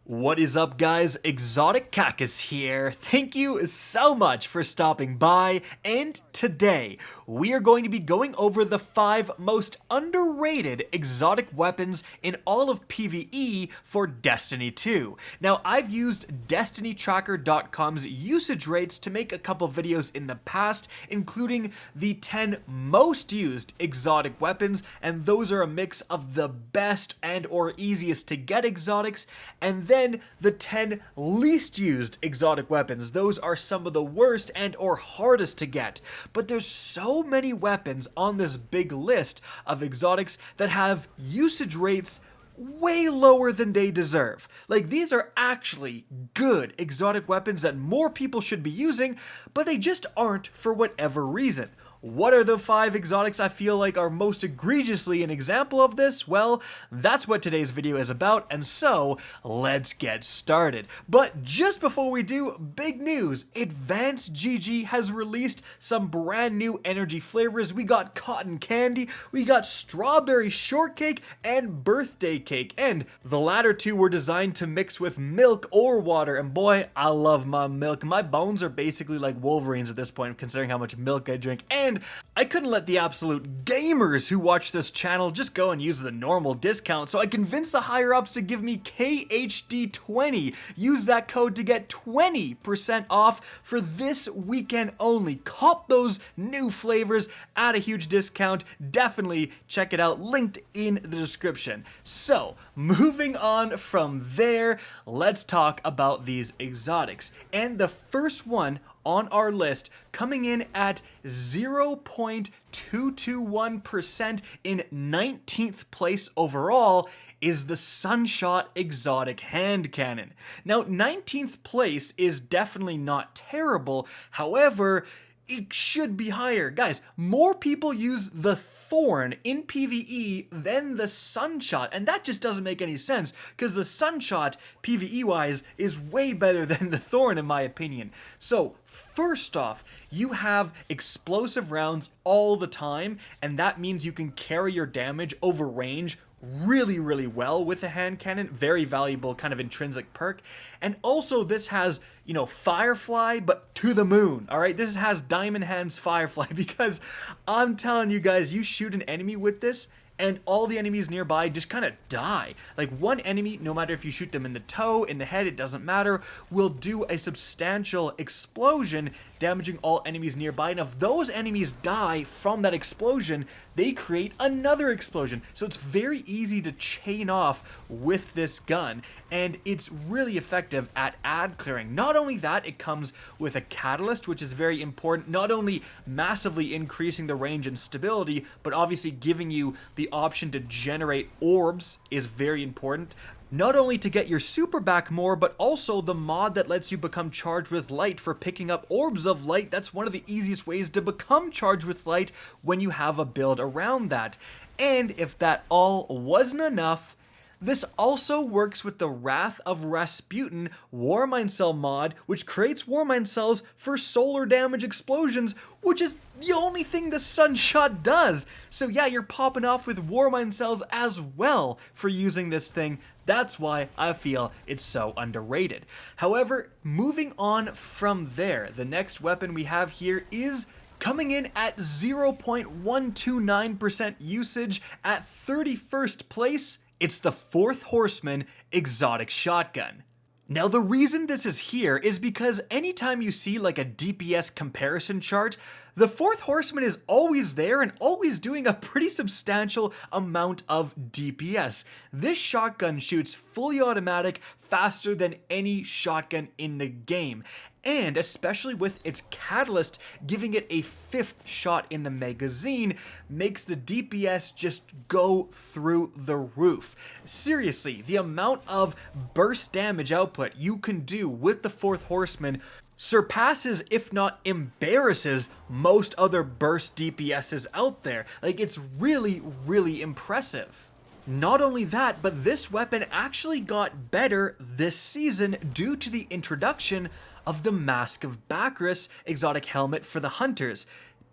What is up, guys? Exotic Cactus here. Thank you so much for stopping by, and today we are going to be going over the 5 most underrated exotic weapons in all of PvE for Destiny 2. Now, I've used DestinyTracker.com's usage rates to make a couple videos in the past, including the 10 most used exotic weapons, and those are a mix of the best and or easiest to get exotics, and then the 10 least used exotic weapons. Those are some of the worst and or hardest to get. But there's so many weapons on this big list of exotics that have usage rates way lower than they deserve. Like, these are actually good exotic weapons that more people should be using, but they just aren't for whatever reason. What are the 5 exotics I feel like are most egregiously an example of this? Well, that's what today's video is about, and so let's get started. But just before we do, big news! Advanced GG has released some brand new energy flavors. We got cotton candy, we got strawberry shortcake, and birthday cake, and the latter two were designed to mix with milk or water, and boy, I love my milk. My bones are basically like Wolverine's at this point, considering how much milk I drink, and I couldn't let the absolute gamers who watch this channel just go and use the normal discount, so I convinced the higher-ups to give me KHD20. Use that code to get 20% off for this weekend only. Cop those new flavors at a huge discount. Definitely check it out, linked in the description. So, moving on from there, let's talk about these exotics. And the first one on our list, coming in at 0.221% in 19th place overall, is the Sunshot exotic hand cannon. Now, 19th place is definitely not terrible, however, it should be higher. Guys, more people use the Thorn in PvE than the Sunshot, and that just doesn't make any sense, because the Sunshot, PvE-wise, is way better than the Thorn in my opinion. So, first off, you have explosive rounds all the time, and that means you can carry your damage over range really well with the hand cannon. Very valuable kind of intrinsic perk. And also this has, you know, Firefly, but to the moon. All right, this has Diamond Hands Firefly, because I'm telling you guys, you shoot an enemy with this and all the enemies nearby just kind of die. Like, one enemy, no matter if you shoot them in the toe, in the head, it doesn't matter, will do a substantial explosion, damaging all enemies nearby. And if those enemies die from that explosion, they create another explosion. So it's very easy to chain off with this gun, and it's really effective at ad clearing. Not only that, it comes with a catalyst, which is very important, not only massively increasing the range and stability, but obviously giving you the option to generate orbs is very important. Not only to get your super back more, but also the mod that lets you become charged with light for picking up orbs of light. That's one of the easiest ways to become charged with light when you have a build around that. And if that all wasn't enough, this also works with the Wrath of Rasputin Warmind Cell mod, which creates Warmind Cells for solar damage explosions, which is the only thing the Sunshot does. So yeah, you're popping off with Warmind Cells as well for using this thing. That's why I feel it's so underrated. However, moving on from there, the next weapon we have here is coming in at 0.129% usage at 31st place. It's the 4th Horseman exotic shotgun. Now, the reason this is here is because anytime you see like a DPS comparison chart, the 4th Horseman is always there and always doing a pretty substantial amount of DPS. This shotgun shoots fully automatic faster than any shotgun in the game. And especially with its catalyst giving it a 5th shot in the magazine, makes the DPS just go through the roof. Seriously, the amount of burst damage output you can do with the 4th Horseman surpasses, if not embarrasses, most other burst DPSs out there. Like, it's really impressive. Not only that, but this weapon actually got better this season due to the introduction of the Mask of Bacchus exotic helmet for the hunters.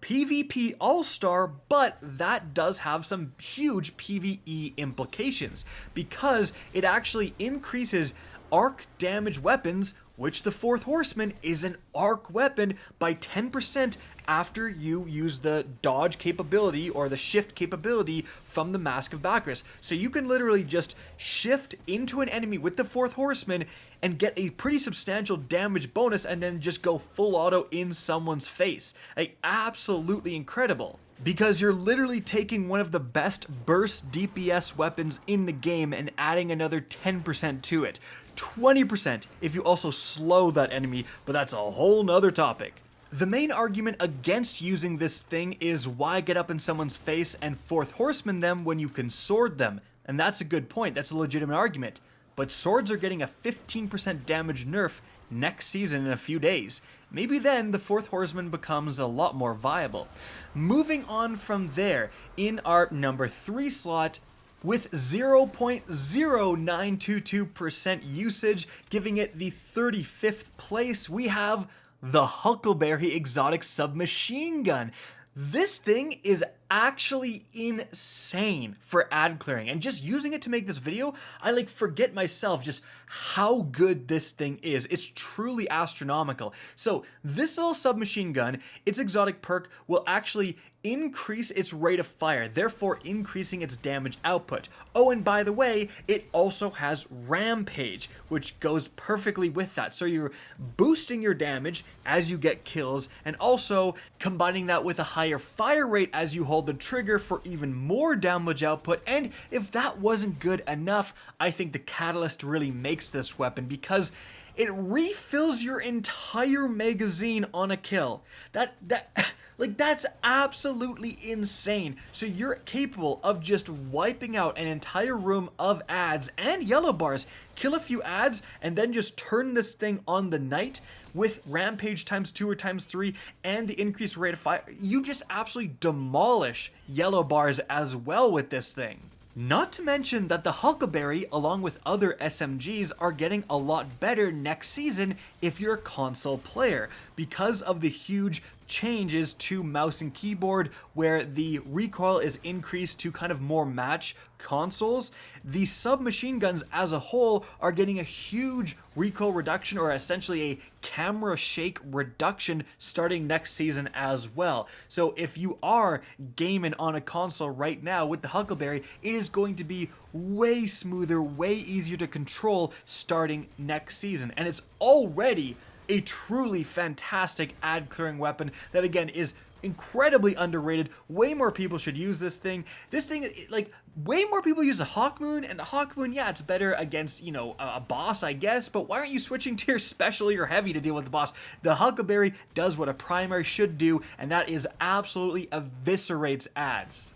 PvP all-star, but that does have some huge PvE implications because it actually increases arc damage weapons, which the fourth Horseman is an arc weapon by 10% after you use the dodge capability or the shift capability from the Mask of Bacchus. So you can literally just shift into an enemy with the fourth Horseman and get a pretty substantial damage bonus and then just go full auto in someone's face. Like, absolutely incredible. Because you're literally taking one of the best burst DPS weapons in the game and adding another 10% to it. 20% if you also slow that enemy, but that's a whole nother topic. The main argument against using this thing is why get up in someone's face and fourth Horseman them when you can sword them. And that's a good point, that's a legitimate argument. But swords are getting a 15% damage nerf next season in a few days. Maybe then the fourth Horseman becomes a lot more viable. Moving on from there, in our number 3 slot, with 0.0922% usage, giving it the 35th place, we have the Huckleberry exotic submachine gun. This thing is actually insane for ad clearing, and just using it to make this video, I like forget myself just how good this thing is. It's truly astronomical. So this little submachine gun, its exotic perk will actually increase its rate of fire, therefore increasing its damage output. Oh, and by the way, it also has Rampage, which goes perfectly with that. So you're boosting your damage as you get kills, and also combining that with a higher fire rate as you hold the trigger for even more damage output. And if that wasn't good enough, I think the Catalyst really makes this weapon because it refills your entire magazine on a kill. That's absolutely insane. So you're capable of just wiping out an entire room of ads and yellow bars, kill a few ads, and then just turn this thing on the night with Rampage ×2 or ×3 and the increased rate of fire. You just absolutely demolish yellow bars as well with this thing. Not to mention that the Huckleberry, along with other SMGs, are getting a lot better next season if you're a console player, because of the huge changes to mouse and keyboard where the recoil is increased to kind of more match consoles. The submachine guns as a whole are getting a huge recoil reduction, or essentially a camera shake reduction, starting next season as well. So if you are gaming on a console right now with the Huckleberry, it is going to be way smoother, way easier to control starting next season. And it's already a truly fantastic ad clearing weapon that, again, is incredibly underrated. Way more people should use this thing. This thing, like, way more people use a Hawkmoon, and the Hawkmoon, yeah, it's better against, you know, a boss, I guess, but why aren't you switching to your special or your heavy to deal with the boss? The Huckleberry does what a primary should do, and that is absolutely eviscerates ads.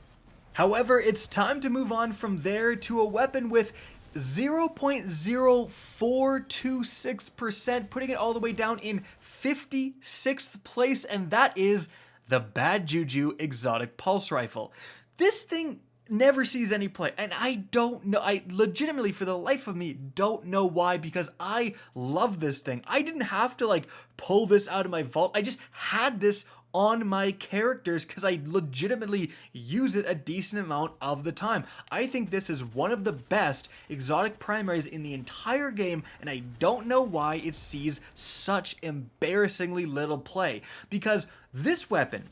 However, it's time to move on from there to a weapon with 0.0426%, putting it all the way down in 56th place, and that is the Bad Juju exotic pulse rifle. This thing never sees any play, and I don't know, I legitimately, for the life of me, don't know why, because I love this thing. I didn't have to like pull this out of my vault. I just had this on my characters because I legitimately use it a decent amount of the time. I think this is one of the best exotic primaries in the entire game, and I don't know why it sees such embarrassingly little play. Because this weapon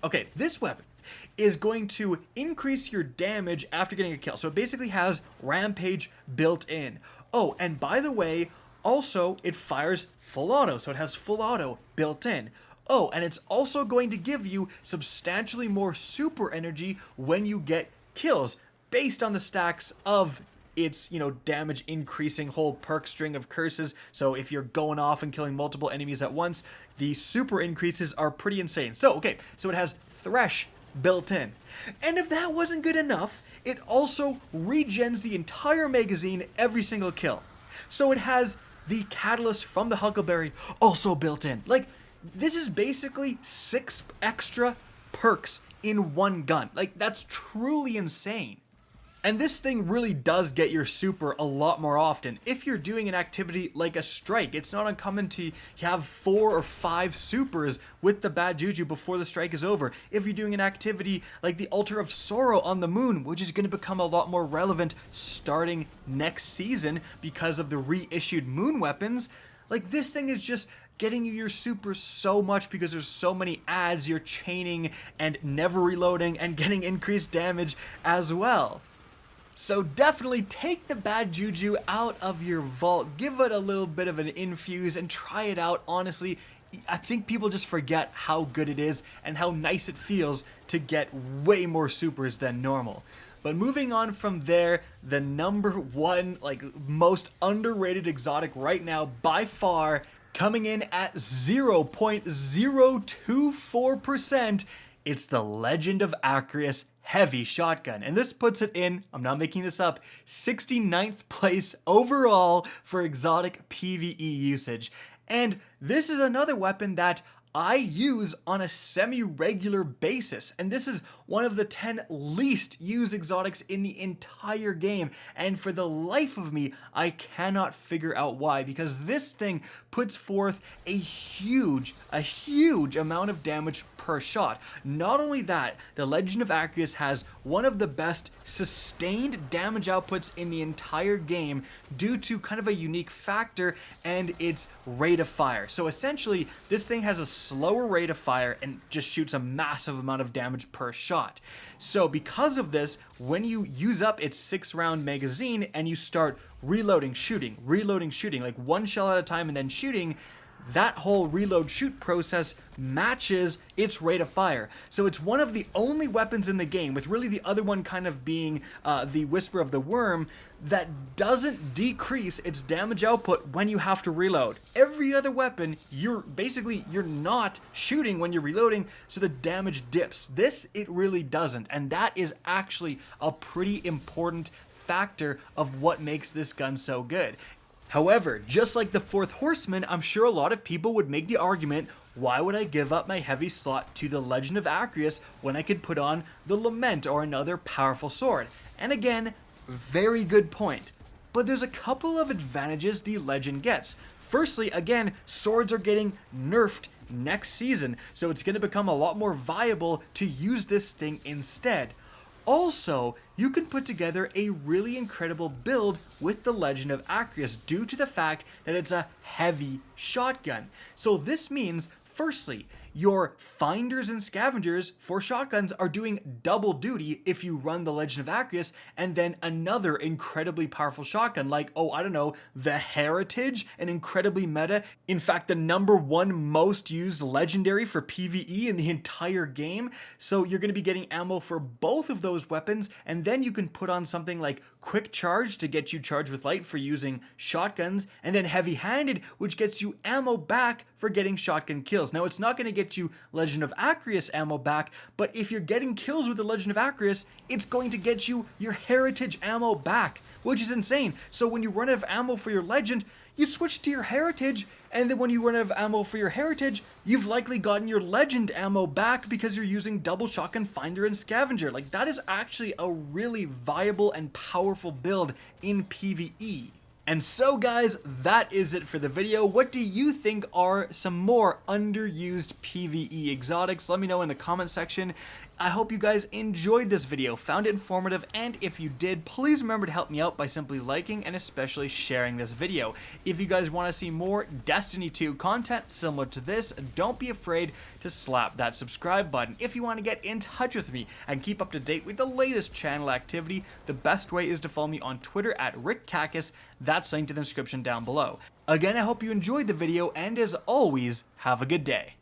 is going to increase your damage after getting a kill. So it basically has Rampage built in. Oh, and by the way, also it fires full auto, so it has full auto built in. Oh, and it's also going to give you substantially more super energy when you get kills, based on the stacks of its, you know, damage increasing whole perk string of curses. So if you're going off and killing multiple enemies at once, the super increases are pretty insane. So, okay, so it has Thresh built in. And if that wasn't good enough, it also regens the entire magazine every single kill. So it has the Catalyst from the Huckleberry also built in. Like, this is basically 6 extra perks in one gun. Like, that's truly insane. And this thing really does get your super a lot more often. If you're doing an activity like a strike, it's not uncommon to have 4 or 5 supers with the bad juju before the strike is over. If you're doing an activity like the Altar of Sorrow on the moon, which is going to become a lot more relevant starting next season because of the reissued moon weapons, like this thing is just getting you your super so much because there's so many adds, you're chaining and never reloading and getting increased damage as well. So definitely take the bad juju out of your vault, give it a little bit of an infuse and try it out. Honestly, I think people just forget how good it is and how nice it feels to get way more supers than normal. But moving on from there, the number one, like most underrated exotic right now by far, coming in at 0.024%, it's the Legend of Accurious Heavy Shotgun. And this puts it in, I'm not making this up, 69th place overall for exotic PvE usage. And this is another weapon that I use on a semi-regular basis, and this is one of the 10 least used exotics in the entire game, and for the life of me, I cannot figure out why, because this thing puts forth a huge amount of damage per shot. Not only that, the Legend of Accurious has one of the best sustained damage outputs in the entire game due to kind of a unique factor and its rate of fire. So essentially, this thing has a slower rate of fire and just shoots a massive amount of damage per shot. So because of this, when you use up its 6-round magazine and you start reloading, shooting, like one shell at a time and then shooting, that whole reload shoot process matches its rate of fire. So it's one of the only weapons in the game, with really the other one kind of being the Whisper of the Worm, that doesn't decrease its damage output when you have to reload. Every other weapon, you're not shooting when you're reloading, so the damage dips. This, it really doesn't, and that is actually a pretty important factor of what makes this gun so good. However, just like the 4th Horseman, I'm sure a lot of people would make the argument, why would I give up my heavy slot to the Legend of Accurious when I could put on the Lament or another powerful sword? And again, very good point. But there's a couple of advantages the Legend gets. Firstly, again, swords are getting nerfed next season, so it's going to become a lot more viable to use this thing instead. Also, you can put together a really incredible build with the Legend of Accurious due to the fact that it's a heavy shotgun. So this means, firstly, your finders and scavengers for shotguns are doing double duty if you run the Legend of Accurious and then another incredibly powerful shotgun like, oh, I don't know, the Heritage, an incredibly meta, in fact, the #1 most used legendary for PvE in the entire game. So you're going to be getting ammo for both of those weapons, and then you can put on something like Quick Charge to get you charged with light for using shotguns, and then Heavy Handed, which gets you ammo back for getting shotgun kills. Now, it's not going to get you Legend of Accurious ammo back, but if you're getting kills with the Legend of Accurious, it's going to get you your Heritage ammo back, which is insane. So when you run out of ammo for your Legend, you switch to your Heritage, and then when you run out of ammo for your Heritage, you've likely gotten your Legend ammo back because you're using double shotgun, finder, and scavenger. Like, that is actually a really viable and powerful build in PvE. And so guys, that is it for the video. What do you think are some more underused PvE exotics? Let me know in the comment section. I hope you guys enjoyed this video, found it informative, and if you did, please remember to help me out by simply liking and especially sharing this video. If you guys want to see more Destiny 2 content similar to this, don't be afraid to slap that subscribe button. If you want to get in touch with me and keep up to date with the latest channel activity, the best way is to follow me on Twitter at RickCacus. That's linked in the description down below. Again, I hope you enjoyed the video, and as always, have a good day.